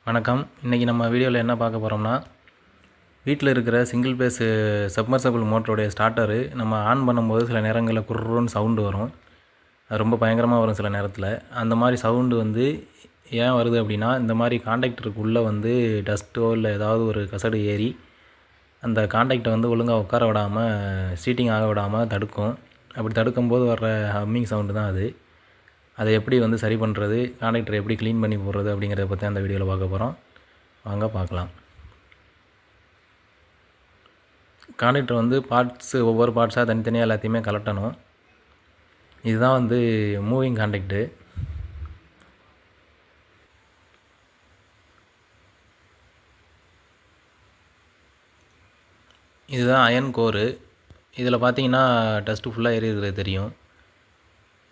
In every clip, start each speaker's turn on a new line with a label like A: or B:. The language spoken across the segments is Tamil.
A: வணக்கம். இன்றைக்கி நம்ம வீடியோவில் என்ன பார்க்க போகிறோம்னா, வீட்டில் இருக்கிற சிங்கிள் பேஸ் சப்மர்சபிள் மோட்டருடைய ஸ்டார்ட்டரு நம்ம ஆன் பண்ணும்போது சில நேரங்களில் குர்ருன்னு சவுண்டு வரும். அது ரொம்ப பயங்கரமாக வரும் சில நேரத்தில். அந்த மாதிரி சவுண்டு ஏன் வருது அப்படின்னா, இந்த மாதிரி காண்டாக்டருக்குள்ளே டஸ்ட்டோ இல்லை ஏதாவது ஒரு கசடு ஏறி அந்த காண்டாக்டை ஒழுங்காக உட்கார விடாமல், சீட்டிங் ஆக விடாமல் தடுக்கும். அப்படி தடுக்கும்போது வர்ற ஹம்மிங் சவுண்டு தான் அது. அதை எப்படி சரி பண்ணுறது, காண்டாக்டரை எப்படி க்ளீன் பண்ணி போடுறது அப்படிங்கிறத பற்றி அந்த வீடியோவில் பார்க்க போகிறோம். வாங்க பார்க்கலாம். காண்டாக்டர் பார்ட்ஸு ஒவ்வொரு பார்ட்ஸாக தனித்தனியாக எல்லாத்தையுமே கலட்டணும். இதுதான் மூவிங் காண்டாக்டு. இதுதான் அயன் கோரு. இதில் பார்த்தீங்கன்னா டஸ்ட்டு ஃபுல்லாக ஏறி இருக்கிறது தெரியும்.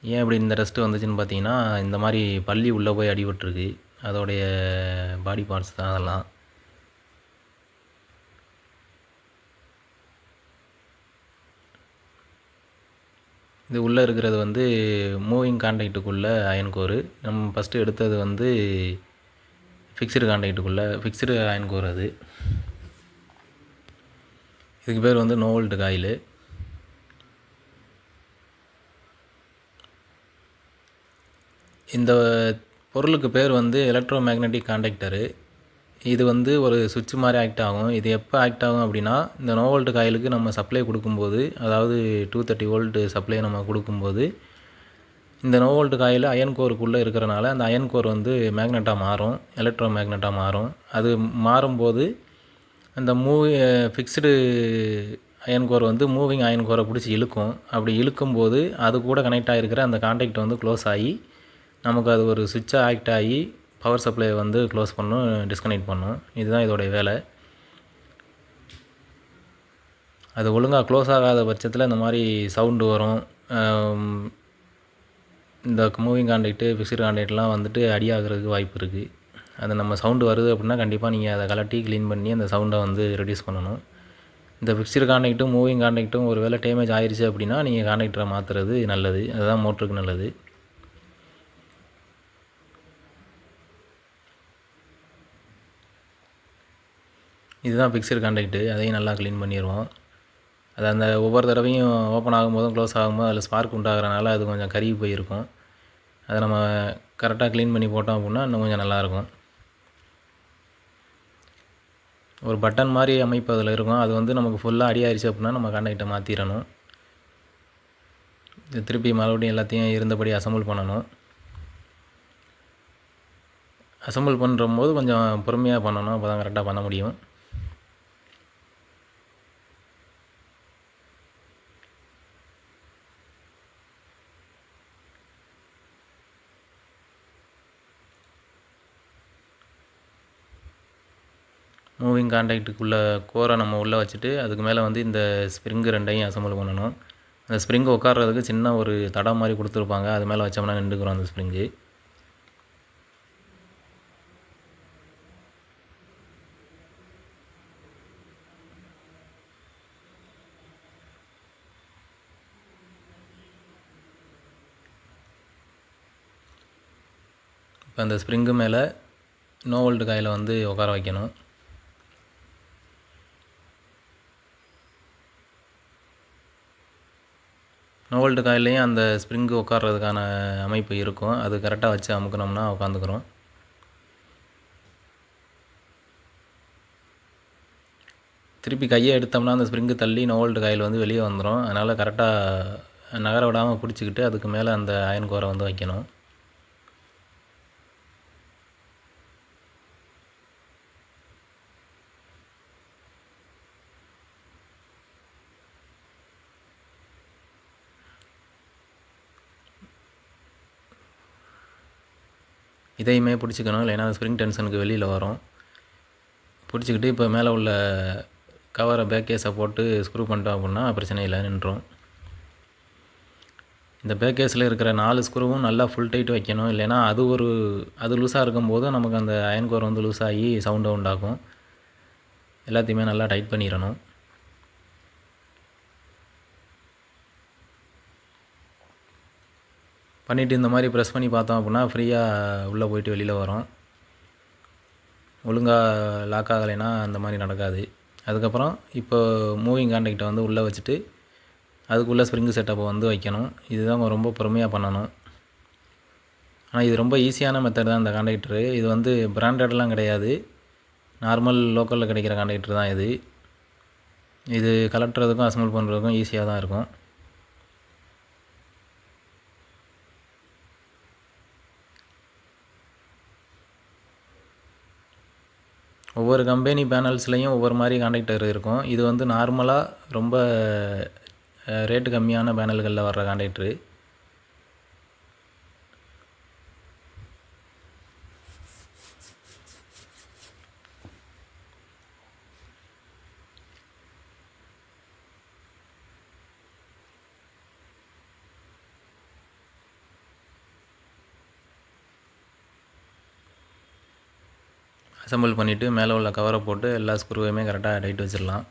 A: ஏன் இப்படி இந்த டஸ்ட்டு வந்துச்சுன்னு பார்த்தீங்கன்னா, இந்த மாதிரி பல்லி உள்ளே போய் அடிபட்டுருக்கு. அதோடைய பாடி பார்ட்ஸ் தான் அதெல்லாம். இது உள்ளே இருக்கிறது மூவிங் காண்டாக்டுக்குள்ளே அயன் கோரு. நம்ம ஃபஸ்ட்டு எடுத்தது ஃபிக்ஸ்டு காண்டாக்டுக்குள்ளே ஃபிக்ஸ்டு அயன் கோர். அது இதுக்கு பேர் நோ வோல்ட் காயிலு. இந்த பொருளுக்கு பேர் எலக்ட்ரோ மேக்னெட்டிக் காண்டாக்டரு. இது ஒரு சுவிட்ச் மாதிரி ஆக்ட் ஆகும். இது எப்போ ஆக்ட் ஆகும் அப்படின்னா, இந்த நோ வோல்ட் காயிலுக்கு நம்ம சப்ளை கொடுக்கும்போது, அதாவது 230 வோல்ட் சப்ளை நம்ம கொடுக்கும்போது, இந்த நோ வோல்ட் காயில் அயன் கோருக்குள்ளே இருக்கிறனால அந்த அயன் கோர் மேக்னெட்டாக மாறும், எலக்ட்ரோ மேக்னெட்டாக மாறும். அது மாறும்போது அந்த fixed iron core moving iron கோரை பிடிச்சி இழுக்கும். அப்படி இழுக்கும்போது அது கூட கனெக்ட் ஆகிருக்கிற அந்த காண்டாக்ட் க்ளோஸ் ஆகி, நமக்கு அது ஒரு சுவிட்சாக ஆக்ட் ஆகி பவர் சப்ளை க்ளோஸ் பண்ணும், டிஸ்கனெக்ட் பண்ணும். இதுதான் இதோடைய வேலை. அது ஒழுங்காக க்ளோஸ் ஆகாத பட்சத்தில் இந்த மாதிரி சவுண்டு வரும். இந்த மூவிங் காண்டாக்டு, ஃபிக்ஸ்டு காண்டாக்ட்லாம் அடியாகிறதுக்கு வாய்ப்பு இருக்குது. அது நம்ம சவுண்டு வருது அப்படின்னா கண்டிப்பாக நீங்கள் அதை கலட்டி க்ளீன் பண்ணி அந்த சவுண்டை ரெடியூஸ் பண்ணணும். இந்த ஃபிக்ஸ்டு காண்டாக்ட்டும் மூவிங் காண்டாக்ட்டும் ஒரு வேளை டேமேஜ் ஆயிடுச்சு அப்படின்னா நீங்கள் காண்டாக்டரை மாற்றுறது நல்லது. அதுதான் மோட்டருக்கு நல்லது. இதுதான் ஃபிக்ஸ்டு காண்டாக்டு. அதையும் நல்லா க்ளீன் பண்ணிடுவோம். அது அந்த ஒவ்வொரு தடவையும் ஓப்பன் ஆகும்போதும் க்ளோஸ் ஆகும்போது அதில் ஸ்பார்க் உண்டாகிறனால அது கொஞ்சம் கருகி போயிருக்கும். அதை நம்ம கரெக்டாக க்ளீன் பண்ணி போட்டோம் அப்படின்னா இன்னும் கொஞ்சம் நல்லாயிருக்கும். ஒரு பட்டன் மாதிரி அமைப்பு அதில் இருக்கும். அது நமக்கு ஃபுல்லாக அடியாயிருச்சு அப்படின்னா நம்ம காண்டாக்டை மாற்றிடணும். இது திருப்பி மறுபடியும் எல்லாத்தையும் இருந்தபடி அசம்பிள் பண்ணணும். அசம்பிள் பண்ணும்போது கொஞ்சம் பொறுமையாக பண்ணணும். அப்போ தான் கரெக்டாக பண்ண முடியும். மூவிங் காண்டாக்டுக்குள்ளே கோரை நம்ம உள்ளே வச்சுட்டு அதுக்கு மேலே இந்த ஸ்ப்ரிங்கு ரெண்டையும் அசம்பிள் பண்ணணும். அந்த ஸ்ப்ரிங்கு உட்கார்றதுக்கு சின்ன ஒரு தடம் மாதிரி கொடுத்துருப்பாங்க. அது மேலே வச்சோம்னா நின்றுக்கிறோம் அந்த ஸ்ப்ரிங்கு. இப்போ அந்த ஸ்ப்ரிங்கு மேலே நோ வோல்ட் காயில் உட்கார வைக்கணும். நோ வோல்ட் காயிலையும் அந்த ஸ்ப்ரிங்கு உட்கார்றதுக்கான அமைப்பு இருக்கும். அது கரெக்டாக வச்சு அமுக்கணும்னா உட்காந்துக்கிறோம். திருப்பி கையை எடுத்தோம்னா அந்த ஸ்ப்ரிங்கு தள்ளி நோ வோல்ட் காயில் வெளியே வந்துடும். அதனால் கரெக்டாக நகர விடாமல் பிடிச்சிக்கிட்டு அதுக்கு மேலே அந்த அயன் கோரை வைக்கணும். இதையுமே பிடிச்சிக்கணும், இல்லைன்னா ஸ்ப்ரிங் டென்ஷனுக்கு வெளியில் வரும். பிடிச்சிக்கிட்டு இப்போ மேலே உள்ள கவரை பேக் கேஸை போட்டு ஸ்க்ரூ பண்ணிட்டோம் அப்படின்னா பிரச்சனை இல்லை, நின்றோம். இந்த பேக் கேஸில் இருக்கிற 4 ஸ்க்ரூவும் நல்லா ஃபுல் டைட் வைக்கணும். இல்லைன்னா அது லூஸாக இருக்கும்போது நமக்கு அந்த அயன் கோர் லூஸ் ஆகி சவுண்டை உண்டாக்கும். எல்லாத்தையுமே நல்லா டைட் பண்ணிடணும். பண்ணிவிட்டு இந்த மாதிரி ப்ரெஸ் பண்ணி பார்த்தோம் அப்படின்னா ஃப்ரீயாக உள்ளே போயிட்டு வெளியில் வரும். ஒழுங்காக லாக் ஆகலைன்னா அந்த மாதிரி நடக்காது. அதுக்கப்புறம் இப்போ மூவிங் கான்டாக்டை வந்து உள்ளே வச்சுட்டு அதுக்குள்ளே ஸ்ப்ரிங்கு செட்டப்பை வந்து வைக்கணும். இதுதான் ரொம்ப பொறுமையாக பண்ணணும். ஆனால் இது ரொம்ப ஈஸியான மெத்தட் தான் இந்த கான்டாக்டரு. இது வந்து பிராண்டட்லாம் கிடையாது, நார்மல் லோக்கலில் கிடைக்கிற கான்டாக்டர் தான் இது. இது கலட்டுறதுக்கும் அசம்பிள் பண்ணுறதுக்கும் ஈஸியாக தான் இருக்கும். ஒவ்வொரு கம்பெனி பேனல்ஸ்லேயும் ஒவ்வொரு மாதிரி கான்டாக்டர் இருக்கும். இது வந்து நார்மலாக ரொம்ப ரேட்டு கம்மியான பேனல்களில் வர்ற கான்டாக்டரு. அசம்பிள் பண்ணிவிட்டு மேலே உள்ள கவரை போட்டு எல்லா ஸ்க்ரூவையுமே கரெக்டாக டைட் வச்சிடலாம்.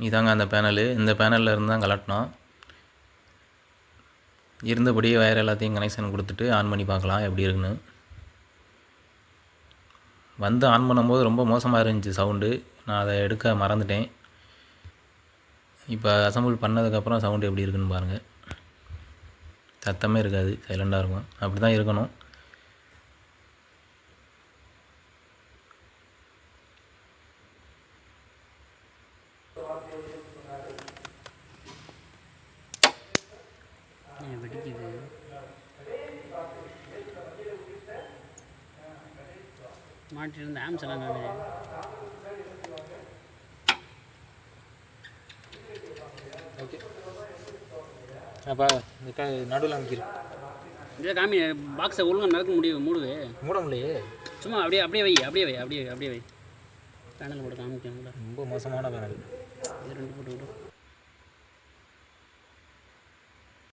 A: இதாங்க அந்த பேனலு. இந்த பேனலில் இருந்து தான் கலட்டினோம். இருந்தபடியே வயர் எல்லாத்தையும் கனெக்ஷன் கொடுத்துட்டு ஆன் பண்ணி பார்க்கலாம் எப்படி இருக்குன்னு. வந்து ஆன் பண்ணும்போது ரொம்ப மோசமாக இருந்துச்சு சவுண்டு. நான் அதை எடுக்க மறந்துட்டேன். இப்போ அசம்பிள் பண்ணதுக்கப்புறம் சவுண்டு எப்படி இருக்குன்னு பாருங்கள். சத்தமே இருக்காது, சைலண்டாக இருக்கும். அப்படி தான் இருக்கணும்.
B: வெடிக்குது. மாட்டிட்டு இருந்த ஆம்ஸ் எல்லாம் காணுது.
A: ஓகே, அப்போ இந்த நடுவில் அமைக்கிறேன்.
B: இதே காமி பாக்ஸை ஒழுங்காக நடக்க மூடுவே.
A: மூட முடியலையே.
B: சும்மா அப்படியே அப்படியே வை, அப்படியே வை, அப்படியே அப்படியே வை. பேனல் போட்டு காமிக்கணும்.
A: ரொம்ப மோசமான பேனல்.
B: இது 2 போட்டு விடும்.